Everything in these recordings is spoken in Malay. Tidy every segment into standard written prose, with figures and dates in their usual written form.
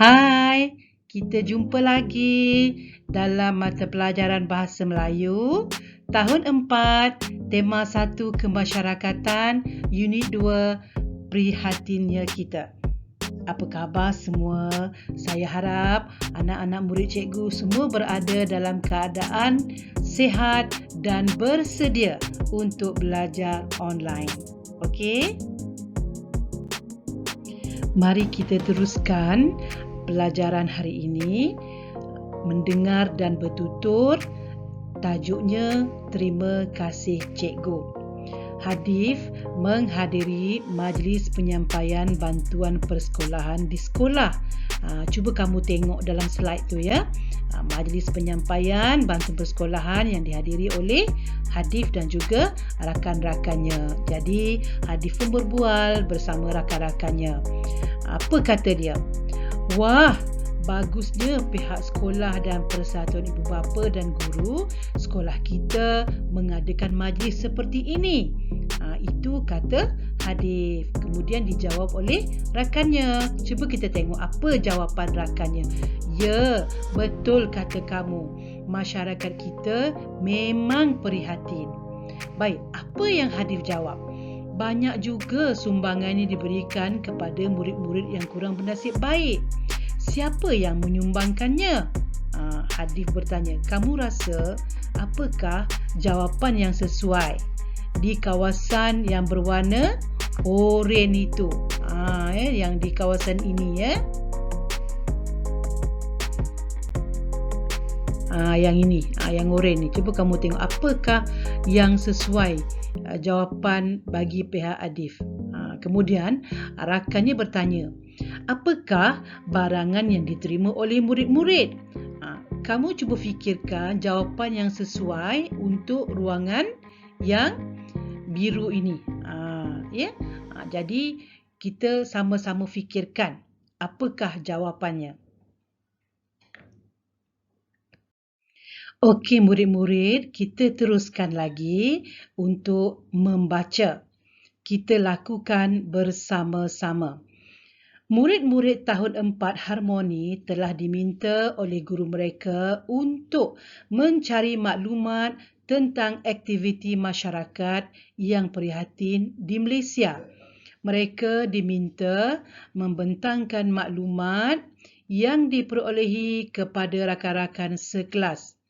Hai, kita jumpa lagi dalam mata pelajaran Bahasa Melayu tahun 4, tema 1 Kemasyarakatan, unit 2, Prihatinnya Kita. Apa khabar semua? Saya harap anak-anak murid cikgu semua berada dalam keadaan sihat dan bersedia untuk belajar online. Okey? Mari kita teruskan pelajaran hari ini. Mendengar dan bertutur. Tajuknya Terima Kasih Cikgu. Hadif menghadiri majlis penyampaian bantuan persekolahan di sekolah. Cuba kamu tengok dalam slide tu ya. Majlis penyampaian bantuan persekolahan yang dihadiri oleh Hadif dan juga rakan-rakannya. Jadi Hadif pun berbual bersama rakan-rakannya. Apa kata dia? Wah, bagusnya pihak sekolah dan Persatuan Ibu Bapa dan Guru sekolah kita mengadakan majlis seperti ini. Itu kata Hadif. Kemudian dijawab oleh rakannya. Cuba kita tengok apa jawapan rakannya. Ya, betul kata kamu. Masyarakat kita memang prihatin. Baik, apa yang Hadif jawab? Banyak juga sumbangan ini diberikan kepada murid-murid yang kurang bernasib baik. Siapa yang menyumbangkannya? Hadif bertanya, kamu rasa apakah jawapan yang sesuai di kawasan yang berwarna oranye itu? Yang di kawasan ini ya. Yang ini, yang oranye ni. Cuba kamu tengok apakah yang sesuai jawapan bagi pihak Hadif. Kemudian rakannya bertanya, apakah barangan yang diterima oleh murid-murid? Kamu cuba fikirkan jawapan yang sesuai untuk ruangan yang biru ini. Jadi kita sama-sama fikirkan apakah jawapannya. Okey murid-murid, kita teruskan lagi untuk membaca. Kita lakukan bersama-sama. Murid-murid tahun 4 Harmoni telah diminta oleh guru mereka untuk mencari maklumat tentang aktiviti masyarakat yang prihatin di Malaysia. Mereka diminta membentangkan maklumat yang diperolehi kepada rakan-rakan sekelas.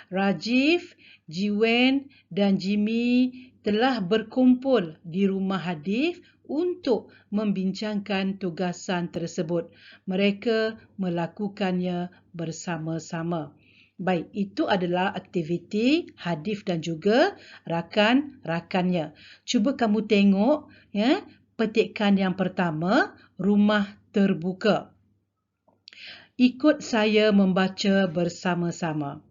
Rajiv, Jiwen dan Jimmy telah berkumpul di rumah Hadif untuk membincangkan tugasan tersebut. Mereka melakukannya bersama-sama. Baik, itu adalah aktiviti Hadif dan juga rakan-rakannya. Cuba kamu tengok ya, petikan yang pertama, rumah terbuka. Ikut saya membaca bersama-sama.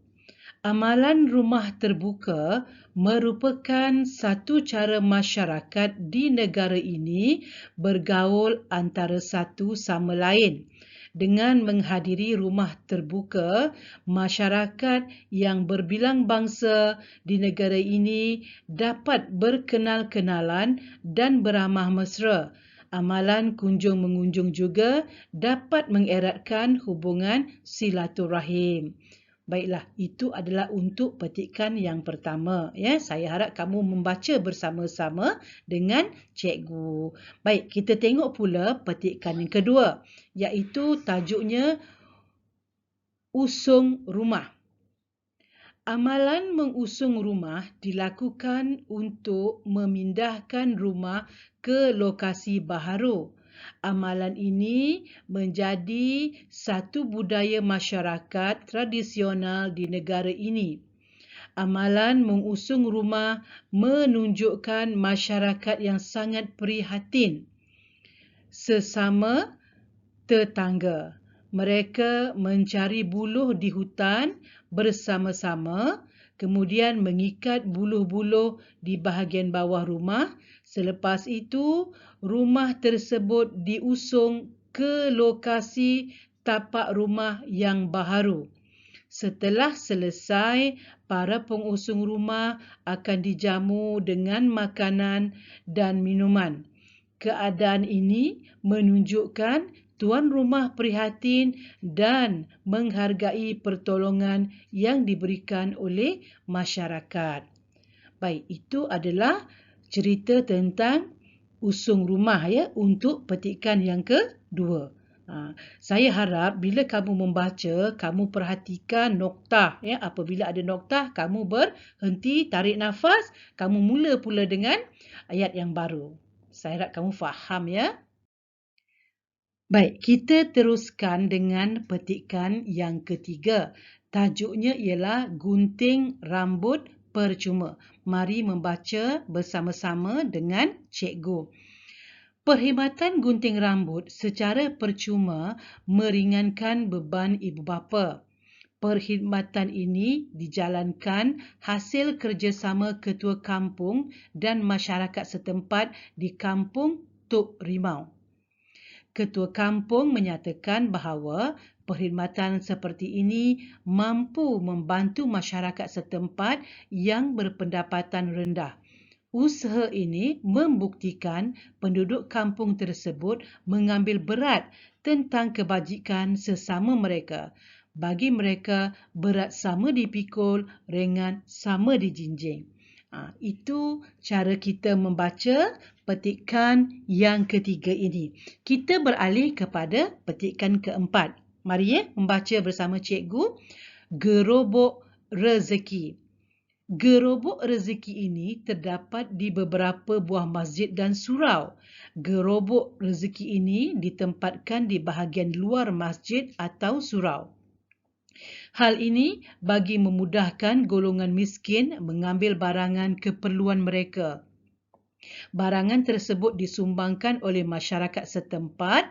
Amalan rumah terbuka merupakan satu cara masyarakat di negara ini bergaul antara satu sama lain. Dengan menghadiri rumah terbuka, masyarakat yang berbilang bangsa di negara ini dapat berkenal-kenalan dan beramah mesra. Amalan kunjung-mengunjung juga dapat mengeratkan hubungan silaturahim. Baiklah, itu adalah untuk petikan yang pertama. Ya, saya harap kamu membaca bersama-sama dengan cikgu. Baik, kita tengok pula petikan yang kedua, iaitu tajuknya Usung Rumah. Amalan mengusung rumah dilakukan untuk memindahkan rumah ke lokasi baharu. Amalan ini menjadi satu budaya masyarakat tradisional di negara ini. Amalan mengusung rumah menunjukkan masyarakat yang sangat prihatin sesama tetangga. Mereka mencari buluh di hutan bersama-sama, kemudian mengikat buluh-buluh di bahagian bawah rumah. Selepas itu, rumah tersebut diusung ke lokasi tapak rumah yang baharu. Setelah selesai, para pengusung rumah akan dijamu dengan makanan dan minuman. Keadaan ini menunjukkan tuan rumah prihatin dan menghargai pertolongan yang diberikan oleh masyarakat. Baik, itu adalah cerita tentang usung rumah ya untuk petikan yang kedua. Saya harap bila kamu membaca, kamu perhatikan noktah ya. Apabila ada noktah, kamu berhenti, tarik nafas, kamu mula pula dengan ayat yang baru. Saya harap kamu faham ya. Baik, kita teruskan dengan petikan yang ketiga. Tajuknya ialah Gunting Rambut Percuma. Mari membaca bersama-sama dengan cikgu. Perkhidmatan gunting rambut secara percuma meringankan beban ibu bapa. Perkhidmatan ini dijalankan hasil kerjasama ketua kampung dan masyarakat setempat di kampung Tok Rimau. Ketua kampung menyatakan bahawa perkhidmatan seperti ini mampu membantu masyarakat setempat yang berpendapatan rendah. Usaha ini membuktikan penduduk kampung tersebut mengambil berat tentang kebajikan sesama mereka. Bagi mereka, berat sama dipikul, ringan sama dijinjing. Itu cara kita membaca petikan yang ketiga ini. Kita beralih kepada petikan keempat. Mari ya, membaca bersama cikgu. Gerobok rezeki. Gerobok rezeki ini terdapat di beberapa buah masjid dan surau. Gerobok rezeki ini ditempatkan di bahagian luar masjid atau surau. Hal ini bagi memudahkan golongan miskin mengambil barangan keperluan mereka. Barangan tersebut disumbangkan oleh masyarakat setempat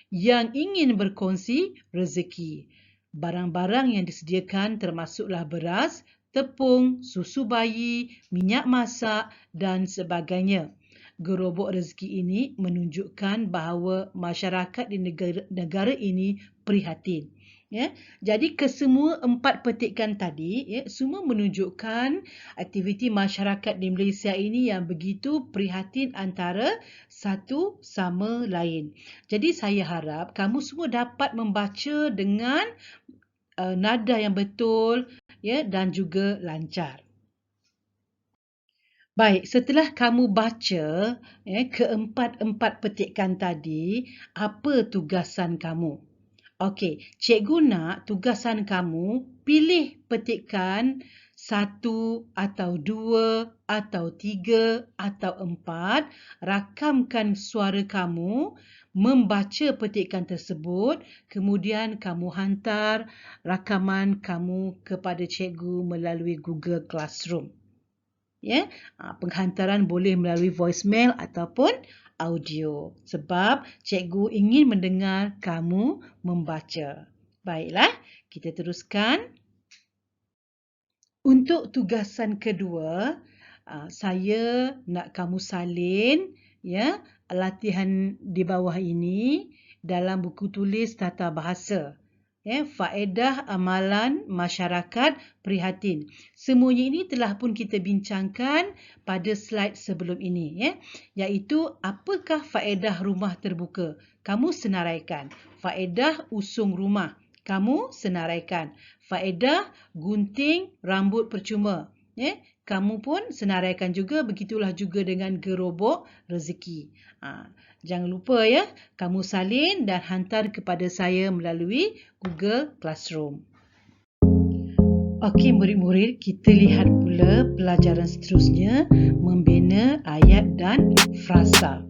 yang ingin berkongsi rezeki. Barang-barang yang disediakan termasuklah beras, tepung, susu bayi, minyak masak dan sebagainya. Gerobok rezeki ini menunjukkan bahawa masyarakat di negara ini prihatin. Ya, jadi kesemua empat petikan tadi semua menunjukkan aktiviti masyarakat di Malaysia ini yang begitu prihatin antara satu sama lain. Jadi saya harap kamu semua dapat membaca dengan nada yang betul ya dan juga lancar. Baik, setelah kamu baca keempat-empat petikan tadi, apa tugasan kamu? Okey, cikgu nak tugasan kamu pilih petikan 1 atau 2 atau 3 atau 4, rakamkan suara kamu membaca petikan tersebut, kemudian kamu hantar rakaman kamu kepada cikgu melalui Google Classroom. Ya, penghantaran boleh melalui voicemail ataupun audio sebab cikgu ingin mendengar kamu membaca. Baiklah, kita teruskan. Untuk tugasan kedua, saya nak kamu salin ya latihan di bawah ini dalam buku tulis tata bahasa. Faedah amalan masyarakat prihatin. Semuanya ini telah pun kita bincangkan pada slide sebelum ini, iaitu apakah faedah rumah terbuka? Kamu senaraikan. Faedah usung rumah, kamu senaraikan. Faedah gunting rambut percuma, kamu pun senaraikan juga. Begitulah juga dengan gerobok rezeki. Jangan lupa ya, kamu salin dan hantar kepada saya melalui Google Classroom. Okey murid-murid, kita lihat pula pelajaran seterusnya, membina ayat dan frasa.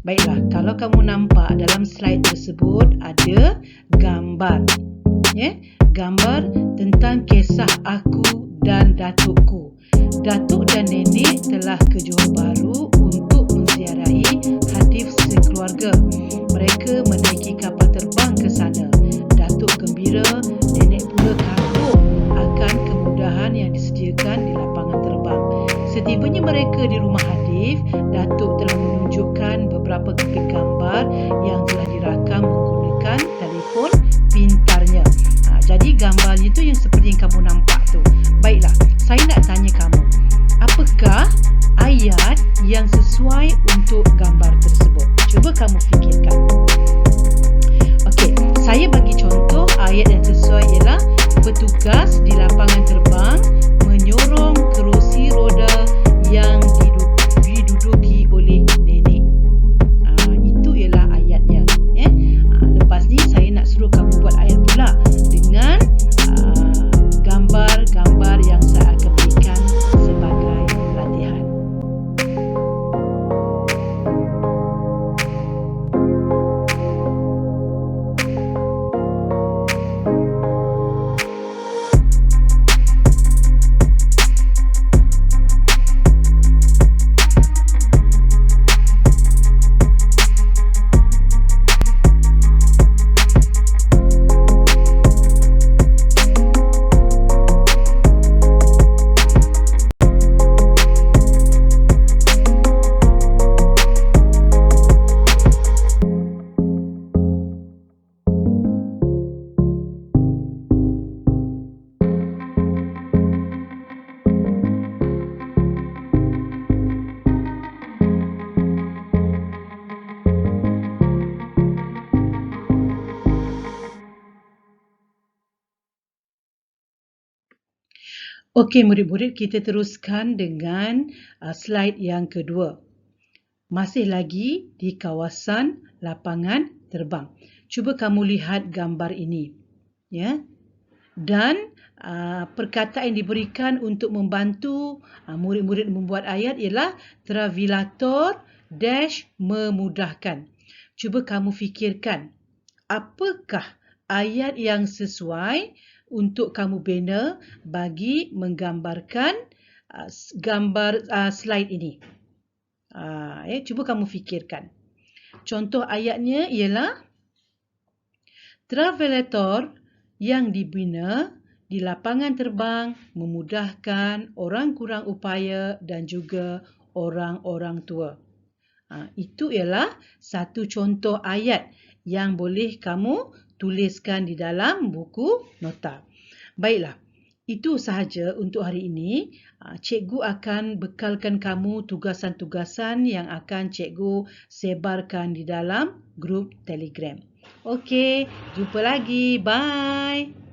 Baiklah, kalau kamu nampak dalam slide tersebut ada gambar. Gambar tentang kisah aku dan datukku. Datuk dan nenek telah ke Johor Bahru untuk menziarahi Hatif sekeluarga. Mereka menaiki kapal terbang ke sana. Datuk gembira, nenek pula kagum akan kemudahan yang disediakan di lapangan terbang. Setibanya mereka di rumah Hatif, Datuk telah menunjukkan beberapa klip gambar yang telah dirakam menggunakan telefon pintarnya. Jadi gambarnya itu yang seperti yang kamu nampak tu. Baiklah, saya nak tanya kamu, apakah ayat yang Okey, murid-murid, kita teruskan dengan slide yang kedua. Masih lagi di kawasan lapangan terbang. Cuba kamu lihat gambar ini. Ya. Dan perkataan yang diberikan untuk membantu murid-murid membuat ayat ialah travilator dash memudahkan. Cuba kamu fikirkan, apakah ayat yang sesuai untuk kamu bina bagi menggambarkan gambar slide ini. Cuba kamu fikirkan. Contoh ayatnya ialah travelator yang dibina di lapangan terbang memudahkan orang kurang upaya dan juga orang-orang tua. Itu ialah satu contoh ayat yang boleh kamu tuliskan di dalam buku nota. Baiklah, itu sahaja untuk hari ini. Cikgu akan bekalkan kamu tugasan-tugasan yang akan cikgu sebarkan di dalam grup Telegram. Okey, jumpa lagi. Bye.